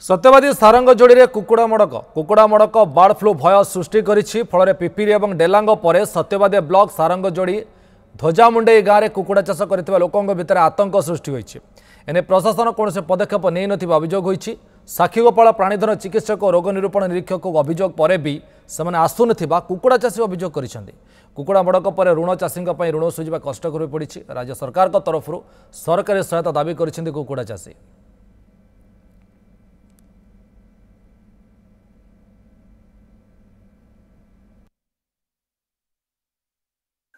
सत्यवादी सारंग जोड़ी में कुकुड़ा मड़क बर्ड फ्लू भय सृष्टि करिछि। फल पिपिरी और डेलांग पर सत्यवादी ब्लॉक सारंग जोड़ी ध्वजामुंडई गाँव में कुकुड़ा चाष कर लोकों भितर आतंक सृष्टि होइछि। एने प्रशासन कौन पदक्षेप नहीं नथिबा अभियोग होइछि। साक्षीगोपाल प्राणीधन चिकित्सक और रोग निरूपण निरीक्षक अभियोग पर भी सेमाने आसुनथिबा कुकुड़ा चाषी अभियोग करिसेंति। कुकुड़ा मड़क पर ऋण चाषी ऋण सुझा कष्टकर हो पड़ी। राज्य सरकार तरफ सरकारी सहायता दाबी करिसेंति कुकुड़ा चाषी।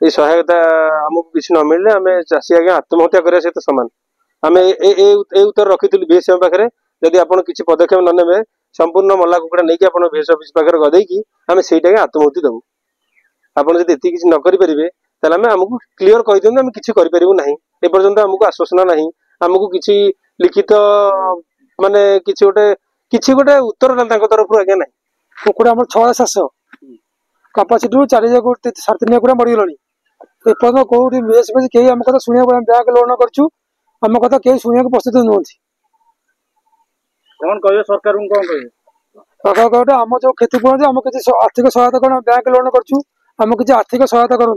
ये सहायता आमको किसी न मिलने आम चाषी आज्ञा आत्महत्या करने सहित सामान आम उत्तर रखी बीएसएम पाखे जदि आप किसी पदक्षेप न ने संपूर्ण मल्ला कुकुड़ा नहीं आप बीएस अफिस पाखे गदेकी आम से आत्महत्या देवु। आपड़ जब ये किसी न करेंगे आमको क्लीयर कही दिखाँ आम किसी करूँ ना एपर्तंत आमको आश्वासन ना आमको किसी लिखित माने किसी गोटे उत्तर तरफ आज्ञा ना कुकुड़ा 600 कैपेसिटी 4.5 कुड़ा मरीगला एपर्तन कौटी बेस बेस कई आम कथा शुणा बैंक लोन करम कथा कई शुणा प्रस्तुत नुहति। कौन कहे सरकार कौन कहे आम जो क्षतिपूरण आम किसी आर्थिक सहायता कौन बैंक लोन करम किसी आर्थिक सहायता करूँ।